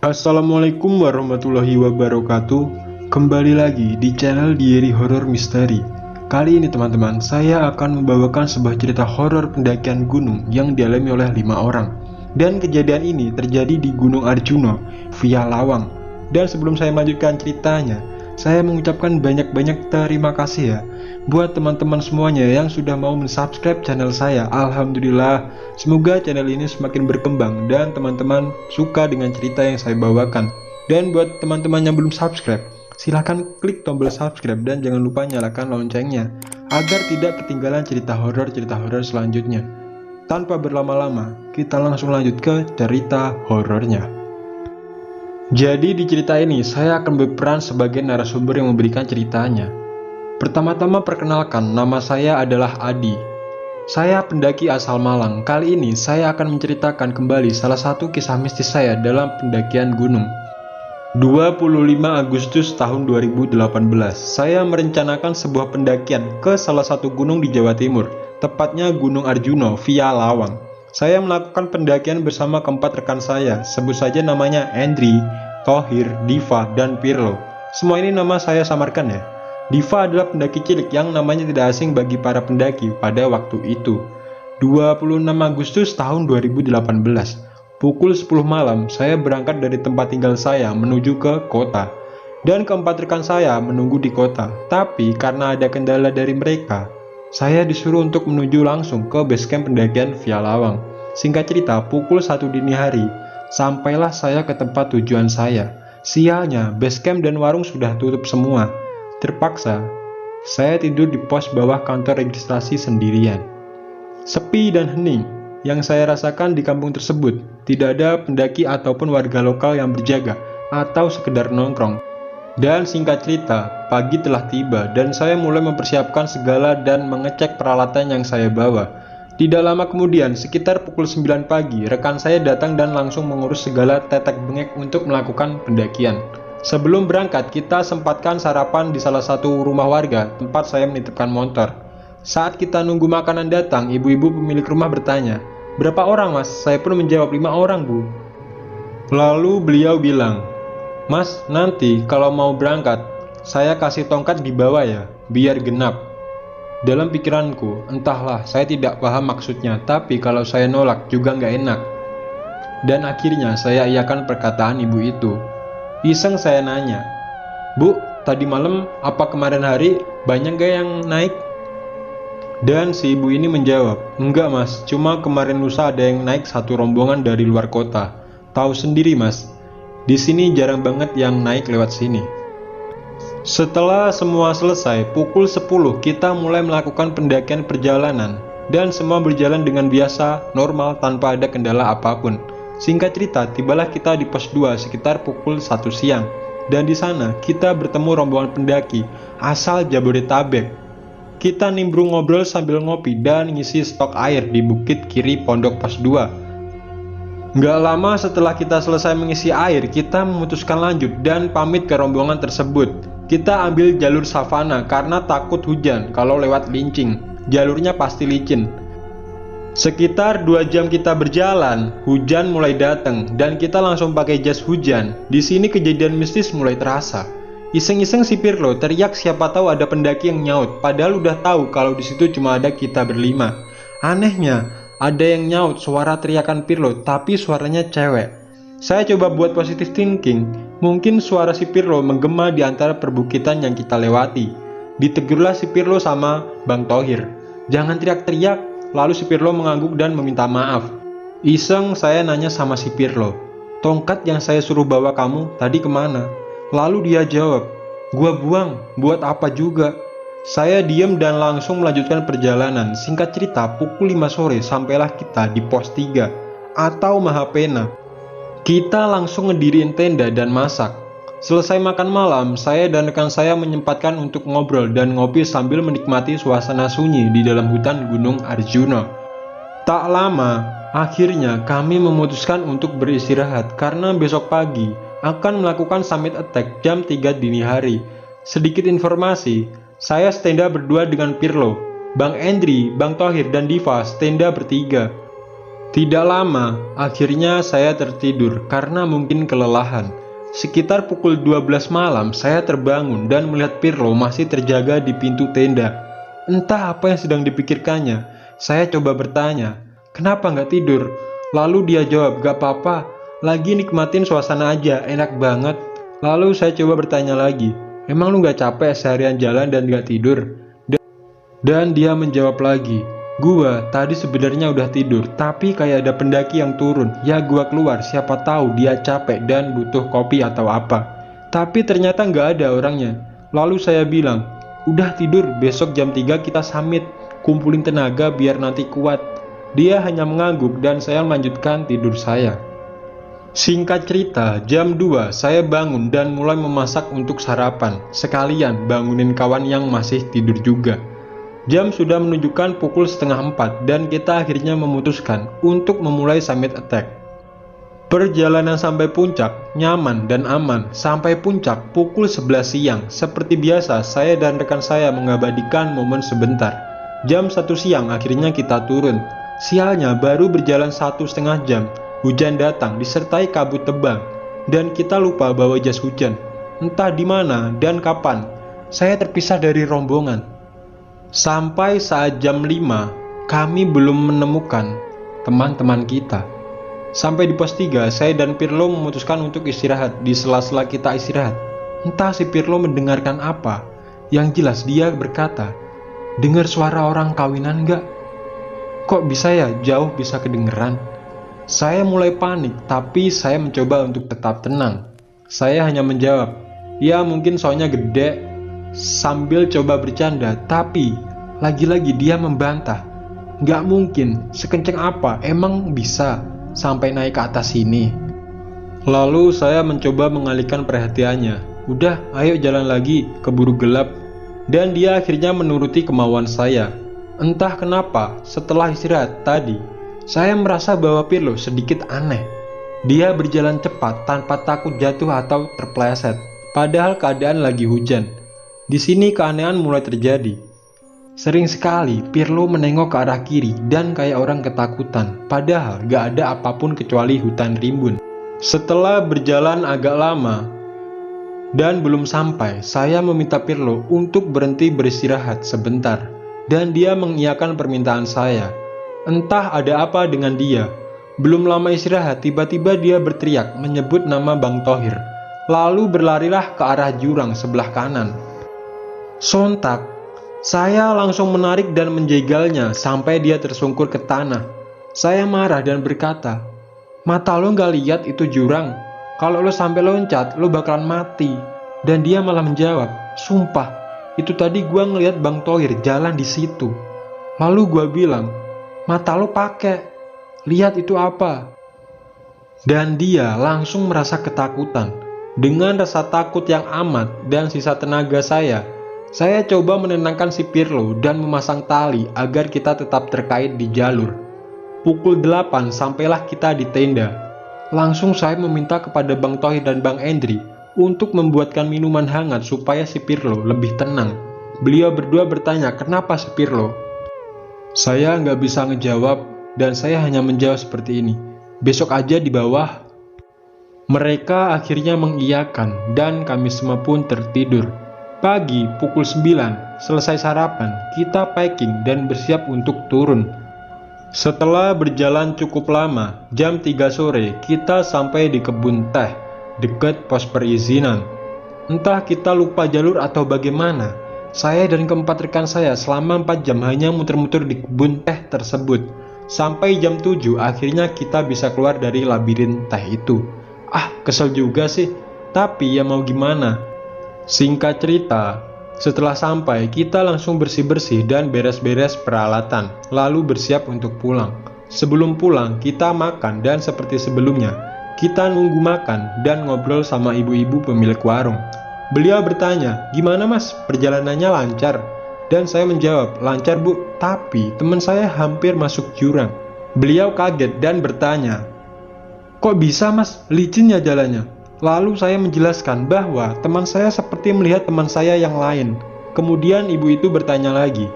Assalamualaikum warahmatullahi wabarakatuh. Kembali lagi di channel Diary Horror Misteri. Kali ini teman-teman, saya akan membawakan sebuah cerita horor pendakian gunung yang dialami oleh 5 orang. Dan kejadian ini terjadi di Gunung Arjuna via Lawang. Dan sebelum saya melanjutkan ceritanya, saya mengucapkan banyak-banyak terima kasih ya buat teman-teman semuanya yang sudah mau mensubscribe channel saya. Alhamdulillah, semoga channel ini semakin berkembang dan teman-teman suka dengan cerita yang saya bawakan. Dan buat teman-teman yang belum subscribe, silahkan klik tombol subscribe dan jangan lupa nyalakan loncengnya agar tidak ketinggalan cerita horor selanjutnya. Tanpa berlama-lama, kita langsung lanjut ke cerita horornya. Jadi di cerita ini saya akan berperan sebagai narasumber yang memberikan ceritanya. Pertama-tama perkenalkan, nama saya adalah Adi. Saya pendaki asal Malang. Kali ini saya akan menceritakan kembali salah satu kisah mistis saya dalam pendakian gunung. 25 Agustus tahun 2018, saya merencanakan sebuah pendakian ke salah satu gunung di Jawa Timur, tepatnya Gunung Arjuna via Lawang. Saya melakukan pendakian bersama keempat rekan saya, sebut saja namanya Andri, Thohir, Diva, dan Pirlo. Semua ini nama saya samarkan ya. Diva adalah pendaki cilik yang namanya tidak asing bagi para pendaki pada waktu itu. 26 Agustus tahun 2018, pukul 10 malam, saya berangkat dari tempat tinggal saya menuju ke kota. Dan keempat rekan saya menunggu di kota, tapi karena ada kendala dari mereka, saya disuruh untuk menuju langsung ke basecamp pendakian via Lawang. Singkat cerita, pukul 1 dini hari, sampailah saya ke tempat tujuan saya. Sialnya, basecamp dan warung sudah tutup semua. Terpaksa, saya tidur di pos bawah kantor registrasi sendirian. Sepi dan hening yang saya rasakan di kampung tersebut. Tidak ada pendaki ataupun warga lokal yang berjaga atau sekedar nongkrong. Dan singkat cerita, pagi telah tiba dan saya mulai mempersiapkan segala dan mengecek peralatan yang saya bawa. Tidak lama kemudian, sekitar pukul 9 pagi, rekan saya datang dan langsung mengurus segala tetek bengek untuk melakukan pendakian. Sebelum berangkat, kita sempatkan sarapan di salah satu rumah warga tempat saya menitipkan motor. Saat kita nunggu makanan datang, ibu-ibu pemilik rumah bertanya, "Berapa orang mas?" Saya pun menjawab, 5 orang bu. Lalu beliau bilang, "Mas, nanti kalau mau berangkat, saya kasih tongkat di bawah ya, biar genap." Dalam pikiranku, entahlah, saya tidak paham maksudnya, tapi kalau saya nolak juga nggak enak. Dan akhirnya saya iakan perkataan ibu itu. Iseng saya nanya, "Bu, tadi malam apa kemarin hari banyak gak yang naik?" Dan si ibu ini menjawab, "Enggak mas, cuma kemarin lusa ada yang naik satu rombongan dari luar kota. Tahu sendiri mas, di sini jarang banget yang naik lewat sini." Setelah semua selesai, pukul 10 kita mulai melakukan pendakian perjalanan. Dan semua berjalan dengan biasa, normal, tanpa ada kendala apapun. Singkat cerita, tibalah kita di pos 2 sekitar pukul 1 siang. Dan di sana kita bertemu rombongan pendaki asal Jabodetabek. Kita nimbrung ngobrol sambil ngopi dan ngisi stok air di bukit kiri pondok pos 2. Nggak lama setelah kita selesai mengisi air, kita memutuskan lanjut dan pamit ke rombongan tersebut. Kita ambil jalur savana karena takut hujan kalau lewat lincing. Jalurnya pasti licin. Sekitar 2 jam kita berjalan, hujan mulai datang dan kita langsung pakai jas hujan. Di sini kejadian mistis mulai terasa. Iseng-iseng si Pirlo teriak siapa tahu ada pendaki yang nyaut, padahal udah tahu kalau di situ cuma ada kita berlima. Anehnya, ada yang nyaut suara teriakan Pirlo, tapi suaranya cewek. Saya coba buat positive thinking, mungkin suara si Pirlo menggema di antara perbukitan yang kita lewati. Ditegurlah si Pirlo sama Bang Thohir, "Jangan teriak-teriak." Lalu si Pirlo mengangguk dan meminta maaf. Iseng saya nanya sama si Pirlo, "Tongkat yang saya suruh bawa kamu tadi kemana?" Lalu dia jawab, "Gua buang, buat apa juga." Saya diam dan langsung melanjutkan perjalanan. Singkat cerita, pukul 5 sore sampailah kita di pos 3 atau Mahapena. Kita langsung ngedirin tenda dan masak. Selesai makan malam, saya dan rekan saya menyempatkan untuk ngobrol dan ngopi sambil menikmati suasana sunyi di dalam hutan Gunung Arjuna. Tak lama, akhirnya kami memutuskan untuk beristirahat karena besok pagi akan melakukan summit attack jam 3 dini hari. Sedikit informasi, saya stand-up berdua dengan Pirlo, Bang Andri, Bang Thohir, dan Diva stand-up bertiga. Tidak lama, akhirnya saya tertidur karena mungkin kelelahan. Sekitar pukul 12 malam, saya terbangun dan melihat Pirlo masih terjaga di pintu tenda. Entah apa yang sedang dipikirkannya. Saya coba bertanya, kenapa nggak tidur? Lalu dia jawab, gak apa-apa, lagi nikmatin suasana aja, enak banget. Lalu saya coba bertanya lagi, emang lu nggak capek seharian jalan dan nggak tidur? Dan dia menjawab lagi, gua tadi sebenarnya udah tidur, tapi kayak ada pendaki yang turun. Ya gua keluar, siapa tahu dia capek dan butuh kopi atau apa. Tapi ternyata nggak ada orangnya. Lalu saya bilang, udah tidur, besok jam 3 kita summit. Kumpulin tenaga biar nanti kuat. Dia hanya mengangguk dan saya melanjutkan tidur saya. Singkat cerita, jam 2 saya bangun dan mulai memasak untuk sarapan. Sekalian bangunin kawan yang masih tidur juga. Jam sudah menunjukkan pukul setengah 4 dan kita akhirnya memutuskan untuk memulai summit attack. Perjalanan sampai puncak nyaman dan aman. Sampai puncak pukul 11 siang. Seperti biasa, saya dan rekan saya mengabadikan momen sebentar. Jam 1 siang akhirnya kita turun. Sialnya baru berjalan 1,5 jam. Hujan datang disertai kabut tebal dan kita lupa bawa jas hujan. Entah di mana dan kapan saya terpisah dari rombongan. Sampai saat jam 5, kami belum menemukan teman-teman kita. Sampai di pos 3, saya dan Pirlo memutuskan untuk istirahat. Di sela-sela kita istirahat, entah si Pirlo mendengarkan apa. Yang jelas dia berkata, dengar suara orang kawinan gak? Kok bisa ya, jauh bisa kedengeran? Saya mulai panik, tapi saya mencoba untuk tetap tenang. Saya hanya menjawab, ya mungkin soalnya gede. Sambil coba bercanda, tapi lagi-lagi dia membantah. Gak mungkin, sekencang apa emang bisa sampai naik ke atas sini. Lalu saya mencoba mengalihkan perhatiannya. Udah, ayo jalan lagi, keburu gelap. Dan dia akhirnya menuruti kemauan saya. Entah kenapa, setelah istirahat tadi, saya merasa bahwa Pirlo sedikit aneh. Dia berjalan cepat tanpa takut jatuh atau terpleset, padahal keadaan lagi hujan. Di sini keanehan mulai terjadi. Sering sekali Pirlo menengok ke arah kiri dan kayak orang ketakutan, padahal gak ada apapun kecuali hutan rimbun. Setelah berjalan agak lama dan belum sampai, saya meminta Pirlo untuk berhenti beristirahat sebentar, dan dia mengiyakan permintaan saya. Entah ada apa dengan dia. Belum lama istirahat, tiba-tiba dia berteriak menyebut nama Bang Thohir, lalu berlarilah ke arah jurang sebelah kanan. Sontak, saya langsung menarik dan menjegalnya sampai dia tersungkur ke tanah. Saya marah dan berkata, mata lo gak lihat itu jurang? Kalau lo sampai loncat, lo bakalan mati. Dan dia malah menjawab, sumpah, itu tadi gua ngeliat Bang Thohir jalan di situ. Lalu gua bilang, mata lo pakai, lihat itu apa? Dan dia langsung merasa ketakutan. Dengan rasa takut yang amat dan sisa tenaga saya coba menenangkan si Pirlo dan memasang tali agar kita tetap terkait di jalur. Pukul 8 sampailah kita di tenda. Langsung saya meminta kepada Bang Thohir dan Bang Endri untuk membuatkan minuman hangat supaya si Pirlo lebih tenang. Beliau berdua bertanya kenapa si Pirlo. Saya nggak bisa ngejawab dan saya hanya menjawab seperti ini. Besok aja di bawah. Mereka akhirnya mengiyakan dan kami semua pun tertidur. Pagi pukul 9, selesai sarapan, kita packing dan bersiap untuk turun. Setelah berjalan cukup lama, jam 3 sore, kita sampai di kebun teh, dekat pos perizinan. Entah kita lupa jalur atau bagaimana, saya dan keempat rekan saya selama 4 jam hanya muter-muter di kebun teh tersebut. Sampai jam 7, akhirnya kita bisa keluar dari labirin teh itu. Kesel juga sih, tapi ya mau gimana. Singkat cerita, setelah sampai kita langsung bersih-bersih dan beres-beres peralatan, lalu bersiap untuk pulang. Sebelum pulang kita makan dan seperti sebelumnya, kita nunggu makan dan ngobrol sama ibu-ibu pemilik warung. Beliau bertanya, gimana mas, perjalanannya lancar? Dan saya menjawab, lancar bu, tapi teman saya hampir masuk jurang. Beliau kaget dan bertanya, kok bisa mas, licin ya jalannya? Lalu saya menjelaskan bahwa teman saya seperti melihat teman saya yang lain. Kemudian ibu itu bertanya lagi,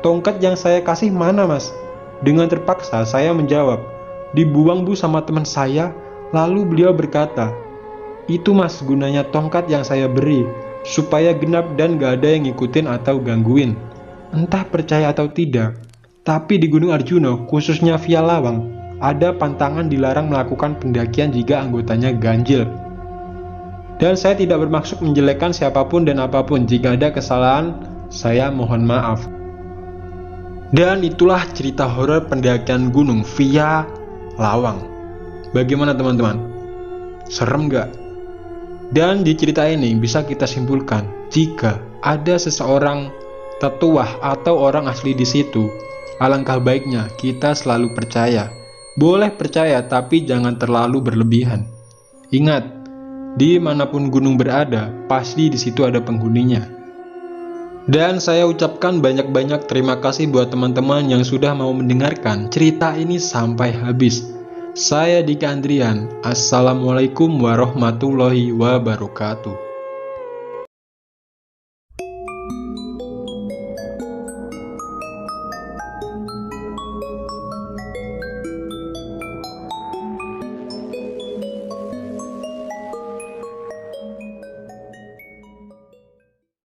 tongkat yang saya kasih mana mas? Dengan terpaksa saya menjawab, Dibuang bu sama teman saya. Lalu beliau berkata, itu mas gunanya tongkat yang saya beri, supaya genap dan gak ada yang ngikutin atau gangguin. Entah percaya atau tidak, tapi di Gunung Arjuna, khususnya Via Lawang, ada pantangan dilarang melakukan pendakian jika anggotanya ganjil. Dan saya tidak bermaksud menjelekkan siapapun dan apapun. Jika ada kesalahan, saya mohon maaf. Dan itulah cerita horor pendakian gunung Via Lawang. Bagaimana teman-teman? Serem gak? Dan di cerita ini bisa kita simpulkan, jika ada seseorang tetuah atau orang asli di situ, alangkah baiknya kita selalu percaya. Boleh percaya, tapi jangan terlalu berlebihan. Ingat, dimanapun gunung berada, pasti di situ ada penghuninya. Dan saya ucapkan banyak-banyak terima kasih buat teman-teman yang sudah mau mendengarkan cerita ini sampai habis. Saya Dika Andrian. Assalamualaikum warahmatullahi wabarakatuh.